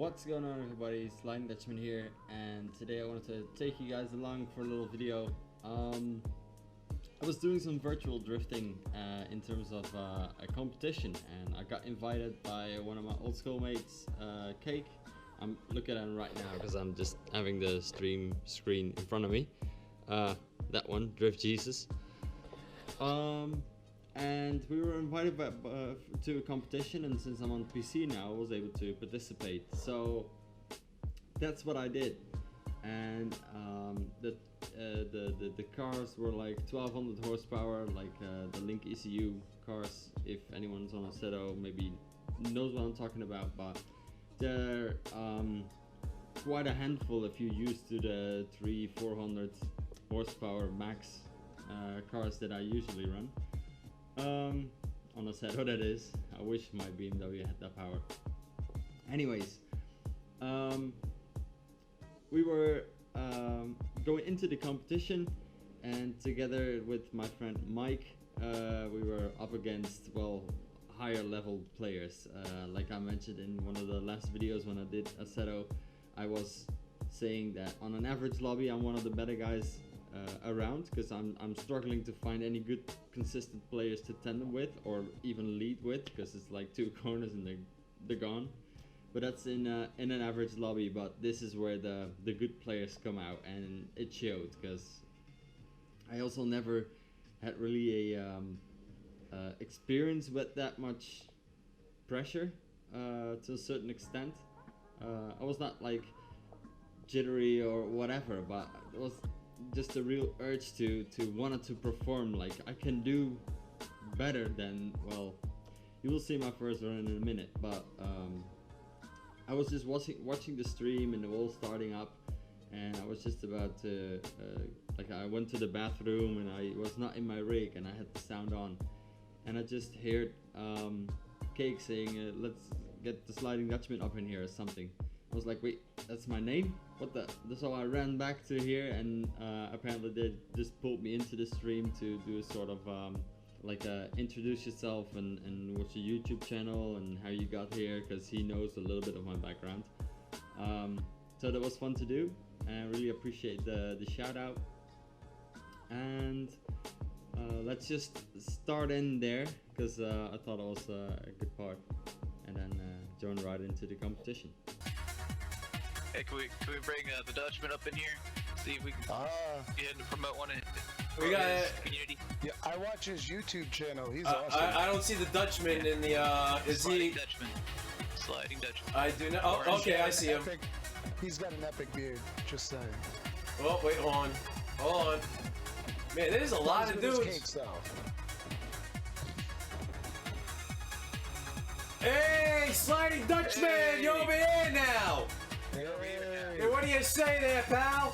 What's going on, everybody? Sliding Dutchman here, and today I wanted to take you guys along for a little video. I was doing some virtual drifting in terms of a competition, and I got invited by one of my old school mates, Cake. I'm looking at him right now because I'm just having the stream screen in front of me. That one, Drift Jesus. And we were invited to a competition, and since I'm on PC now, I was able to participate. So that's what I did, and the cars were like 1200 horsepower, like the Link ECU cars. If anyone's on Assetto, maybe knows what I'm talking about, but they're quite a handful if you're used to the 300-400 horsepower max cars that I usually run. On Assetto, that is. I wish my BMW had that power. Anyways, we were going into the competition, and together with my friend Mike, we were up against, well, higher level players. Like I mentioned in one of the last videos when I did Assetto, I was saying that on an average lobby I'm one of the better guys around, because I'm struggling to find any good consistent players to tandem with or even lead with, because it's like two corners and they're gone. But that's in an average lobby. But this is where the good players come out, and it showed, because I also never had really a experience with that much pressure to a certain extent. I was not like jittery or whatever, but it was just a real urge to wanted to perform. Like, I can do better than, well, you will see my first run in a minute, but I was just watching the stream and the wall starting up, and I was just about to like, I went to the bathroom and I was not in my rig and I had the sound on, and I just heard Cake saying let's get the Sliding Dutchman up in here or something. I was like, wait, that's my name? What the? So I ran back to here, and apparently they just pulled me into the stream to do a sort of like introduce yourself and what's your YouTube channel and how you got here, because he knows a little bit of my background. So that was fun to do, and I really appreciate the shout out. And let's just start in there, because I thought it was a good part, and then join right into the competition. Hey, can we bring the Dutchman up in here? See if we can get him to promote one in We got his community. Yeah, I watch his YouTube channel. He's awesome. I don't see the Dutchman in the is Sliding he Dutchman. Sliding Dutchman. I do not. Oh, okay, I see him. Epic, he's got an epic beard, just saying. Oh, wait, hold on. Man, there's a lot of dudes. Cake style. Hey, Sliding Dutchman, Hey. you're over here now. Hey, what do you say there, pal?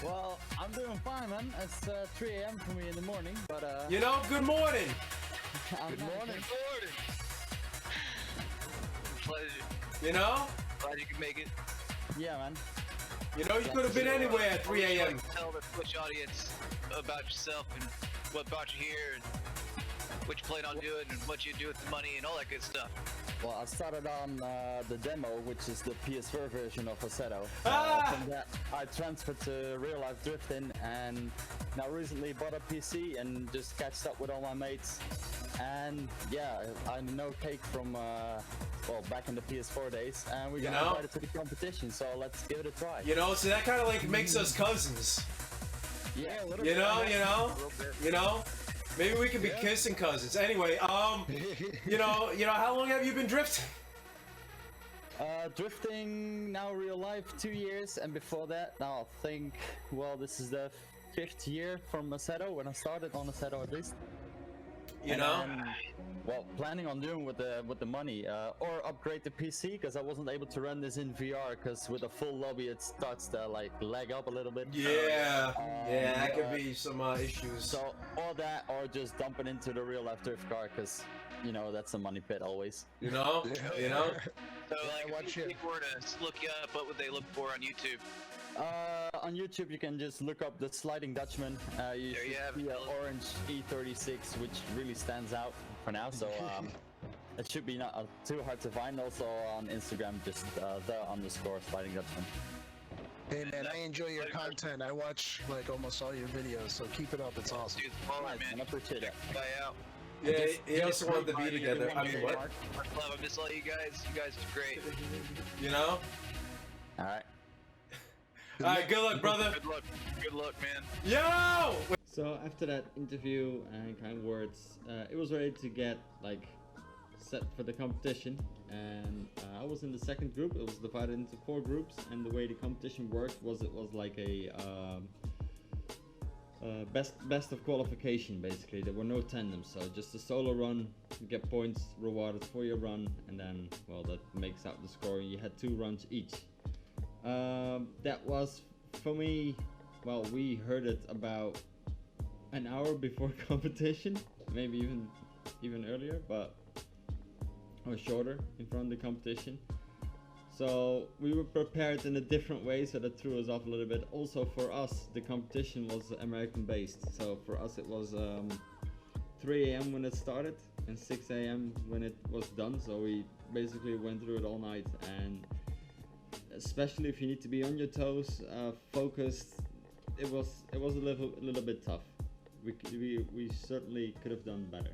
Well, I'm doing fine, man. It's 3 a.m. for me in the morning, but You know, good morning. good morning. Pleasure. You know, Glad you could make it. Yeah, man. you could have been anywhere at 3 a.m. Tell the Twitch audience about yourself and what brought you here and what you plan on doing and what you do with the money and all that good stuff. Well, I started on the demo, which is the PS4 version of Assetto. From that, I transferred to real life drifting, and now recently bought a PC and just catched up with all my mates. And yeah, I know Cake from well, back in the PS4 days, and we got invited to the competition. So let's give it a try. You know, so that kind of like makes us cousins. Yeah, a little You bit. know. Maybe we could be kissing cousins. Anyway, you know, how long have you been drifting? Drifting now real life 2 years, and before that, now I think, well, this is the 5th year from Assetto, when I started on Assetto at least. You And know? then, well, planning on doing with the money, or upgrade the PC, because I wasn't able to run this in VR, because with a full lobby it starts to like lag up a little bit. Yeah, that could be some issues. So or that, or just dump it into the real life drift car, because you know that's a money pit always. You know? You know? So, Yeah, like, watch if it. people were to look you up, what would they look for on YouTube? On YouTube, you can just look up the Sliding Dutchman. You There you should have see it, an fellas. orange E36, which really stands out for now. So It should be not too hard to find. Also on Instagram, just the_Sliding Dutchman. Hey man, I enjoy your content. I watch like almost all your videos, so keep it up. It's awesome. Dude, baller, Nice, man. man, I appreciate it. Guy out. Yeah, he also wanted to be together. I mean, what? Much love. I miss all you guys. You guys are great. You know? All right. All right, good luck, brother. Good luck. Good luck, man. Yo! So after that interview and kind words, it was ready to get like set for the competition, and I was in the second group. It was divided into 4 groups, and the way the competition worked was it was like a best of qualification basically. There were no tandems, so just a solo run. You get points rewarded for your run, and then well that makes out the score. You had 2 runs each. That was for me. Well, we heard it about an hour before competition, maybe even earlier, but or shorter in front of the competition. So we were prepared in a different way, so that threw us off a little bit. Also for us, the competition was American based, so for us it was 3 a.m. when it started and 6 a.m. when it was done. So we basically went through it all night, and especially if you need to be on your toes, focused, it was a little bit tough. We certainly could have done better,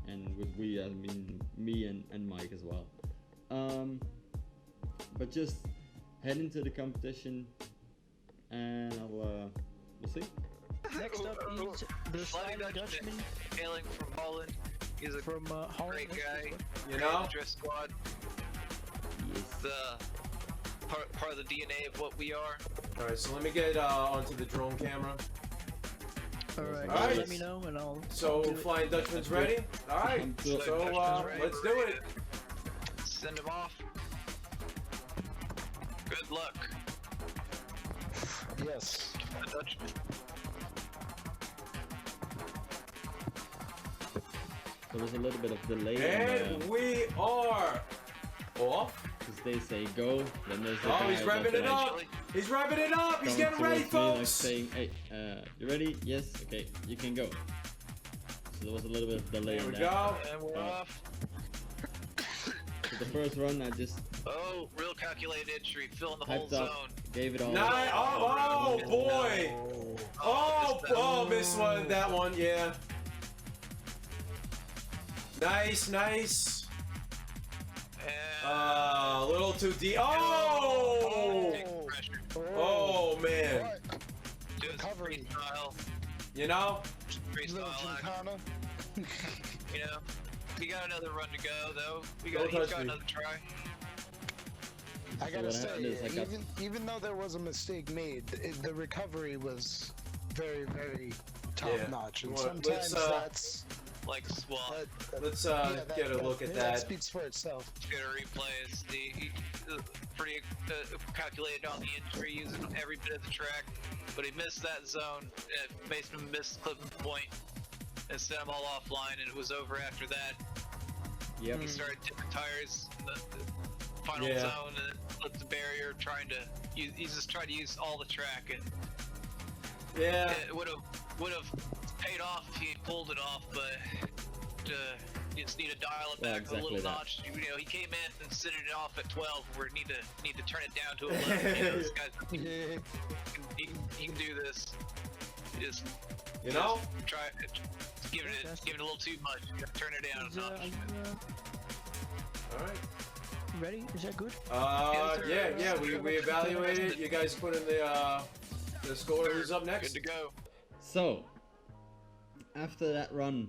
and with we I mean me and Mike as well. But just head into the competition, and we'll see. Next up is the Sliding Dutchman hailing from Holland. He's a from Holland. great guy. You know? Drift squad. The part of the DNA of what we are. All right, so let me get onto the drone camera. Alright, All right. let me know and I'll. So do it. Flying Dutchman's ready. All right, so let's do it. Send him off. Good luck, Yes. the Dutchman. There was a little bit of delay, And we are off. because they say go, then there's the Oh, guy he's revving it that's like up. He's revving it up. He's coming getting ready, towards me, like folks. saying, hey, you ready? Yes. Okay, you can go. So there was a little bit of delay There in we that. go. And we're off. So the first run, I just Oh, real calculated entry, filling the whole hyped up, zone. gave it all. Nice. Oh boy. Oh, missed one. That one, yeah. Nice, nice. And A little too deep. Oh! take pressure. Oh man. What? Do some Recovery. freestyle. You know? Little Freestyle action. Gincana. You know, we got another run to go though. Don't He's touch got me. another try. I gotta what say, happened is I got- even though there was a mistake made, the recovery was very, very top Yeah. notch. And Well, sometimes let's, that's Like swap. Let's yeah, get a look at that. speaks for itself. Get a replay. It's pretty calculated on the injury, using every bit of the track. But he missed that zone. It made him miss the clipping point and sent them all offline. And it was over after that. Yep. He started tipping tires in the final Yeah. zone and flipped the barrier, trying to use. He just tried to use all the track, and Yeah. it would have paid off if he had pulled it off, but you just need to dial it Yeah, back a exactly little that. notch. You know, he came in and set it off at 12. We need to turn it down to 11. You know, this guy, Yeah. he can do this. Just You know? try give it a little too much. You gotta turn it down a Are notch. All right. you ready? Is that good? Yeah. We evaluated. You guys put in the score. Who's up next? Good to go. So after that run,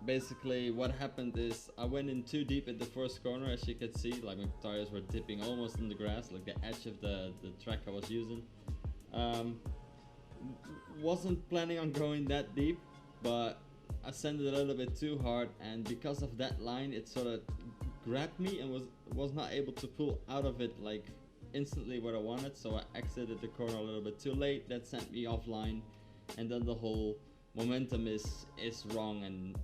basically what happened is I went in too deep at the first corner, as you could see. Like my tires were dipping almost in the grass, like the edge of the track I was using. Wasn't planning on going that deep, but I sent it a little bit too hard, and because of that line, it sort of grabbed me and was not able to pull out of it like instantly what I wanted. So I exited the corner a little bit too late. That sent me offline, and then the whole momentum is wrong. And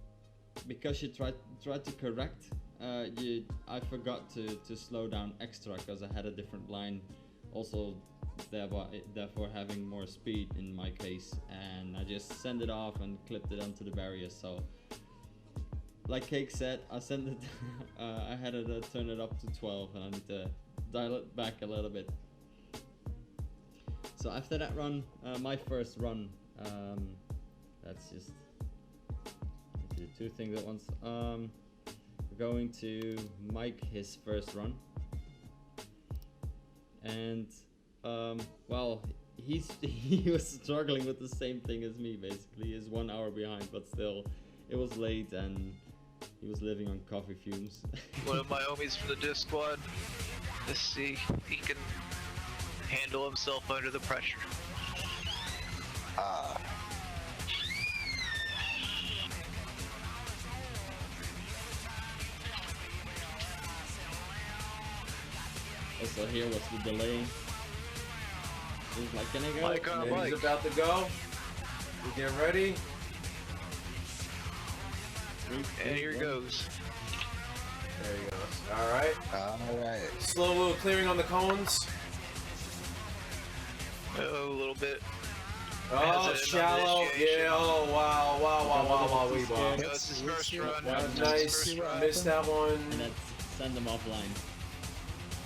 because you tried to correct, I forgot to slow down extra because I had a different line, also therefore having more speed in my case, and I just sent it off and clipped it onto the barrier. So like Cake said, I sent it. I had to turn it up to 12, and I need to dial it back a little bit. So after that run, my first run, that's just do two things at once. We're going to Mike his first run, and well, he was struggling with the same thing as me. Basically, he's 1 hour behind, but still, it was late and he was living on coffee fumes. One of my homies from the disc squad. Let's see if he can handle himself under the pressure. Also, here was the delay. He was like, can I go? Mike on And Mike. he's about to go. We get ready. And here goes. There he goes. Alright. Alright. Slow little clearing on the cones. Oh, a little bit. Oh, Hesitant on shallow. initiation. Yeah, oh, wow. We ball. That's his first run. That's That's his Nice. first run. Missed that one. And let's send them offline.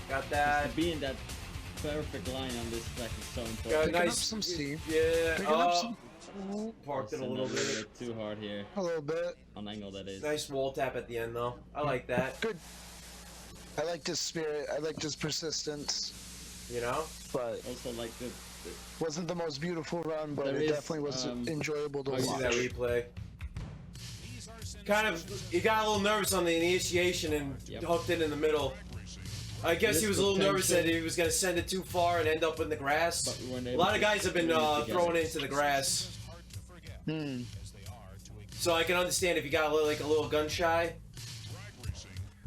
Got Just that. to be in that perfect line on this track is so Got a important. Picking up nice. some steam. Yeah. Picking up some Parked it a Send little them bit. too hard here, a little bit. on angle that is. Nice wall tap at the end though. I like that. Good. I like this spirit. I like this persistence. You know? But Also like the wasn't the most beautiful run, but There it is, definitely was enjoyable to oh, I see watch. that replay. Kind of, he got a little nervous on the initiation and Yep. hooked it in the middle. I guess There he is was a little nervous that potential. he was going to send it too far and end up in the grass. but we weren't A able lot to of guys have been put it together. throwing it into the grass. Hmm. So I can understand if you got like a little gun shy.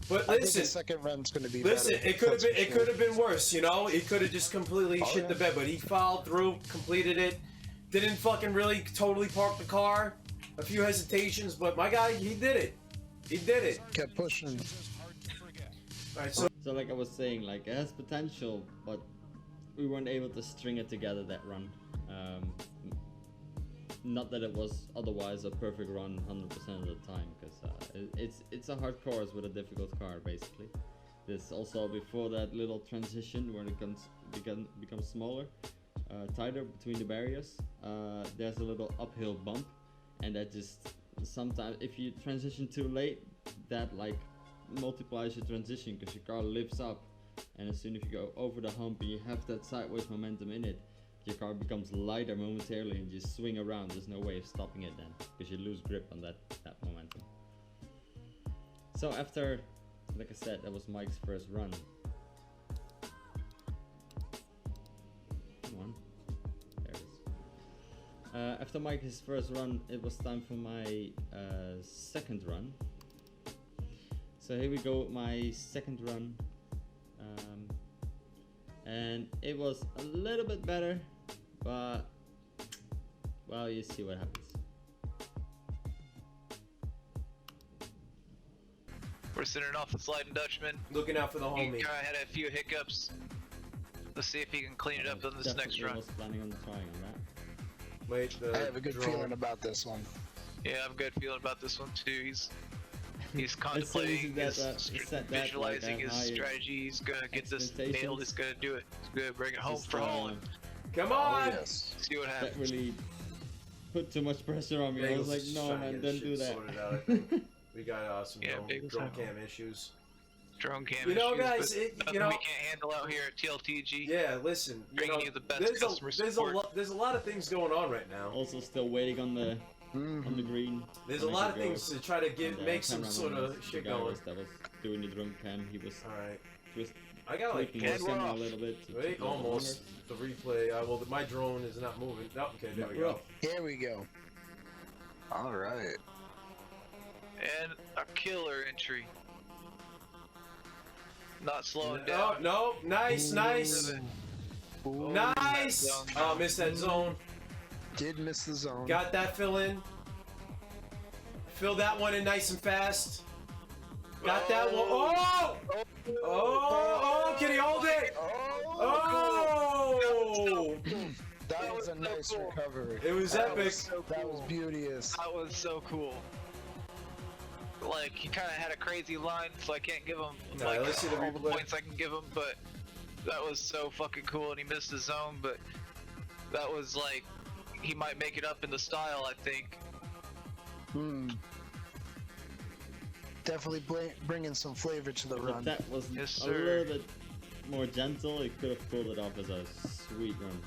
But I think the listen, second run's going to be listen, better. it could have that's been for it sure. could have been worse, you know? He could have just completely Oh, shit the yeah. bed, but he followed through, completed it, didn't fucking really totally park the car. A few hesitations, but my guy, he did it. He did it. Kept pushing. Alright, so So like I was saying, like it has potential, but we weren't able to string it together that run. Not that it was otherwise a perfect run 100% of the time, because it's a hard course with a difficult car basically. This also before that little transition where it becomes smaller, tighter between the barriers. There's a little uphill bump, and that just sometimes if you transition too late, that like multiplies your transition because your car lifts up, and as soon as you go over the hump and you have that sideways momentum in it, your car becomes lighter momentarily and you just swing around. There's no way of stopping it then because you lose grip on that momentum. So after, like I said, that was Mike's first run. Come on, there it is. After Mike's first run, it was time for my second run. So here we go, my second run, and it was a little bit better, but well, you see what happens. We're sending off the Sliding Dutchman. looking out for the He homie. kind of had a few hiccups. Let's see if he can clean it up on this next Definitely run. was planning on trying on that. Wait, the I have a good drone. feeling about this one. Yeah, I have a good feeling about this one too. He's As soon as contemplating, he his, set that, visualizing like, a his high strategy. He's gonna get this expectations. nailed. He's gonna do it. He's gonna bring it home just, for Holland. Come Oh, on! yes. See what that happens. really put too much pressure on me. I was like, Bagels no trying to man, get don't his do shit that. sorted out, I think. We got some Yeah, drone, Bagels drone have- cam issues. Drone cam You know, issues, guys, but it- you nothing know- we can't handle out here at TLTG. Yeah, listen, you Bringing know, you the best there's customer there's support. there's a lot of things going on right now. Also still waiting on the green. There's a when I lot of could go. things to try to And, make some cameraman sort of was- shit the guy going. that was doing the drone cam, he was Alright, just I got like tweaking his And we're camera a off. little bit. To wait, keep it a little almost the replay. Well, my drone is not moving. Oh, okay, there we We're go. off. Here we go. All right. And a killer entry. Not slowing No, down. no, nice, nice, Ooh, nice. zone. Oh, missed that zone. did miss the zone. Got that fill in. Fill that one in nice and fast. Got that one. Oh! Oh! Can he hold it? Oh! That was a nice recovery. It was That epic. That was beauteous. That was so cool. like he kind of had a crazy line, so I can't give him Alright, like let's see the all the replay. points I can give him. But that was so fucking cool, and he missed his zone. But that was like he might make it up in the style, I think. Definitely bringing some flavor to the If run. that was Yes, a sir. little bit more gentle, it could have pulled it off as a sweet run.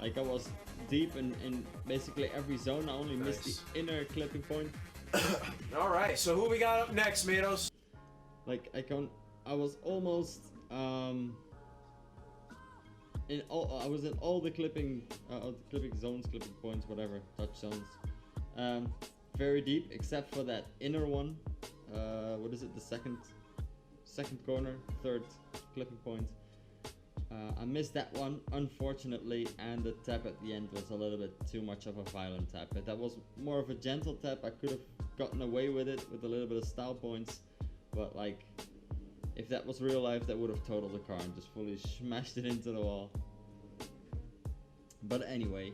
Like I was deep in basically every zone. I only missed Nice. the inner clipping point. All right, so who we got up next, Matos? Like I was almost I was in all the clipping zones, clipping points, whatever, touch zones. Very deep, except for that inner one. What is it? The second corner, third clipping point. I missed that one, unfortunately, and the tap at the end was a little bit too much of a violent tap. If that was more of a gentle tap, I could have gotten away with it with a little bit of style points, but like, if that was real life, that would have totaled the car and just fully smashed it into the wall. But anyway,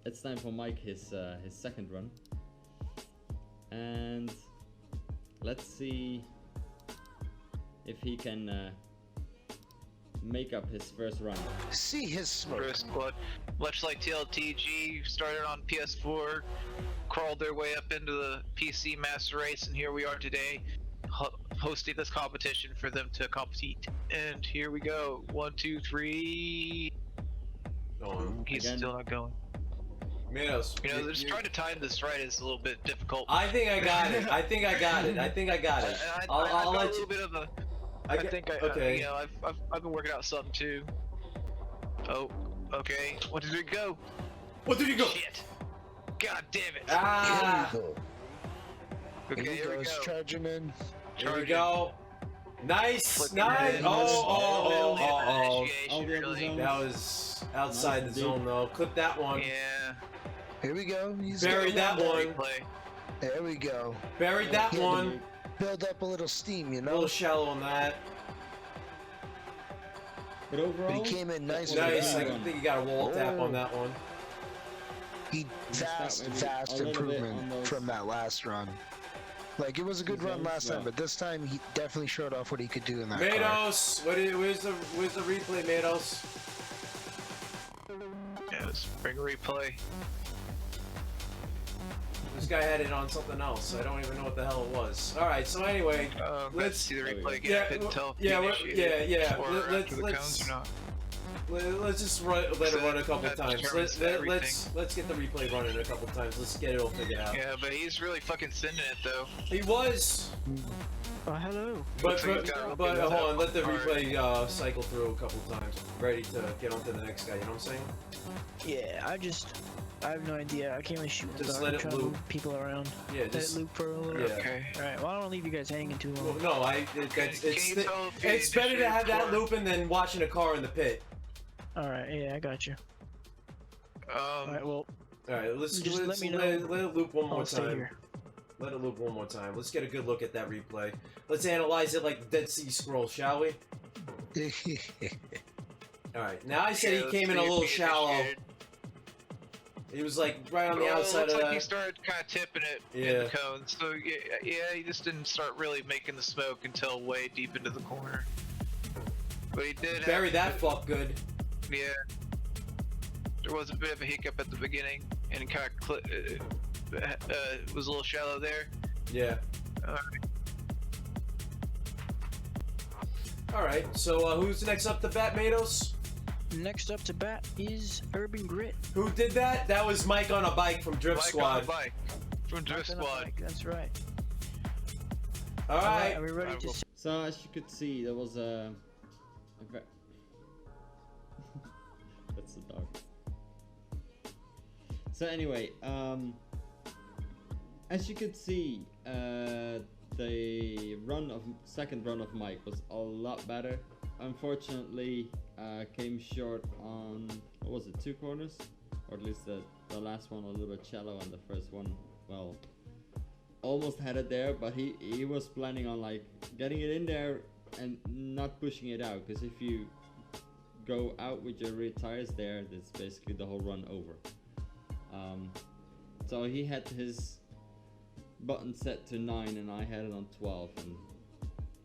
it's time for Mike his second run, and let's see if he can make up his first run. See his smoke. First squad, much like TLTG, started on PS4, crawled their way up into the PC Master Race, and here we are today, hosting this competition for them to compete. And here we go. 1, 2, 3. He's Again. still not going. Matos. You know, just trying to time this right is a little bit difficult. I think I got it. I think I got it. I think I got it. I'll I've got let a you. little bit of a. Okay. You know, I've been working out something too. Oh, okay. What did it go? What did you go? Shit! God damn it! Ah! Okay, Here he here we goes, go. charging in. Here we go. Nice, Flipping nice. it. Oh. Initiation, All the other really. zones. That was outside Nice the deep. zone though. Clip that one. Yeah. Buried Here we go. He's Buried got that one. one. Play. There we go. Buried that Yeah, one. Build up a little steam, you A know. little shallow on that. But overall, But he came in that nice was a with Nice. good I run. think you got a wall tap Oh. on that one. He Missed out vast maybe a little bit improvement on those from that last run. Like it was a good run zones, last time, yeah. but this time he definitely showed off what he could do in that car. Matos, where's the replay, Matos? Yeah, let's bring a replay. This guy had it on something else. I don't even know what the hell it was. All right. So anyway, Let's let's see the there we replay go. again. Yeah, I couldn't tell if yeah, he we're- initiated yeah. before or Let's- after the cones or not. let's just let it run a couple That times. determines Let's get the replay running a couple times. Let's get it all figured out. Yeah, but he's really fucking sending it though. He was, Oh, hello. but Looks like he's got but a hold on. Let the hard. replay cycle through a couple times. Ready to get on to the next guy. You know what I'm saying? Yeah, I have no idea. I can't really shoot. in the Just dark. let I'm it trying to loop. move people around. Yeah. Let it Just loop for a little. yeah. Okay. Alright, well I don't want to leave you guys hanging too well, long. no. Can you tell if he It's better to have that initiated looping than watching a car in the pit. Alright, yeah, I got you. Alright, well, All right. Let's Just let me know. let it loop one more I'll stay time. here. Let it loop one more time. Let's get a good look at that replay. Let's analyze it like Dead Sea Scrolls, shall we? Alright, now I said Yeah, he let's came in a see if little he shallow. initiated. He was like right on the Well, outside looks of like that. he started kind of tipping it in Yeah. the cones. So yeah, he just didn't start really making the smoke until way deep into the corner. But he did Buried have, that fuck good. Yeah. There was a bit of a hiccup at the beginning, and it kind of was a little shallow there. Yeah. Alright. Alright, so who's next up to bat, Matos? Next up to bat is Urban Grit. Who did that? That was Mike on a bike from Drift Mike Squad. on the bike from Drift Nothing on Squad. bike, that's right. Alright. Are we ready Alright, to well- see? So as you could see, there was a that's the dog. So anyway, as you could see, the second run of Mike was a lot better. Unfortunately, came short on, what was it, 2 corners, or at least the last one a little bit shallow, and the first one, well, almost had it there, but he was planning on like getting it in there and not pushing it out, because if you go out with your rear tires there, that's basically the whole run over. So he had his button set to 9 and I had it on 12, and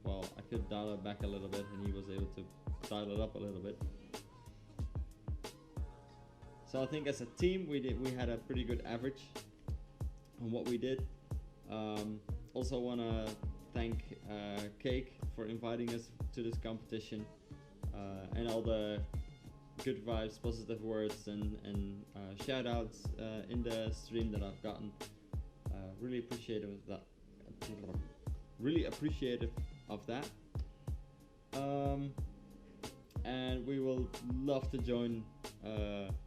well, I could dial it back a little bit and he was able to dial it up a little bit. So I think as a team we had a pretty good average on what we did. Also want to thank Cake for inviting us to this competition, and all the good vibes, positive words, and shout outs in the stream that I've gotten. Really appreciative of that. Really appreciative of that. And we will love to join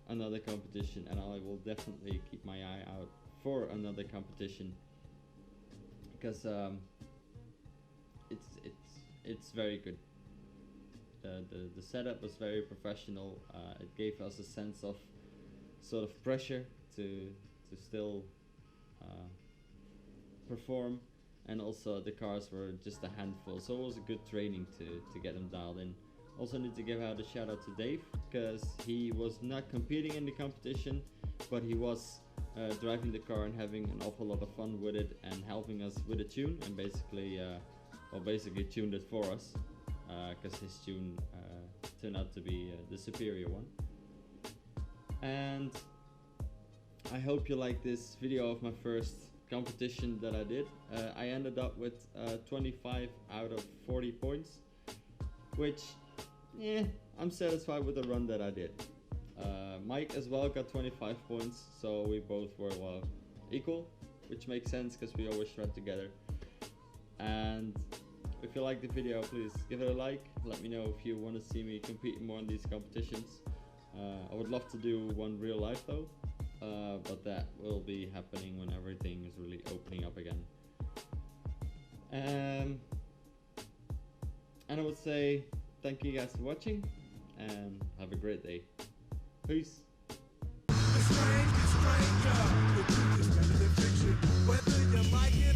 another competition, and I will definitely keep my eye out for another competition, because it's very good. The setup was very professional. It gave us a sense of sort of pressure to still perform, and also the cars were just a handful, so it was a good training to get them dialed in. Also need to give out a shout out to Dave, because he was not competing in the competition, but he was driving the car and having an awful lot of fun with it and helping us with the tune, and basically tuned it for us, because his tune turned out to be the superior one. And I hope you like this video of my first competition that I did. I ended up with 25 out of 40 points, which, yeah, I'm satisfied with the run that I did. Mike as well got 25 points, so we both were, well, equal, which makes sense because we always run together. And if you like the video, please give it a like. Let me know if you want to see me compete more in these competitions. I would love to do one real life though, but that will be happening when everything is really opening up again. And I would say thank you guys for watching, and have a great day. Peace. Whether you like it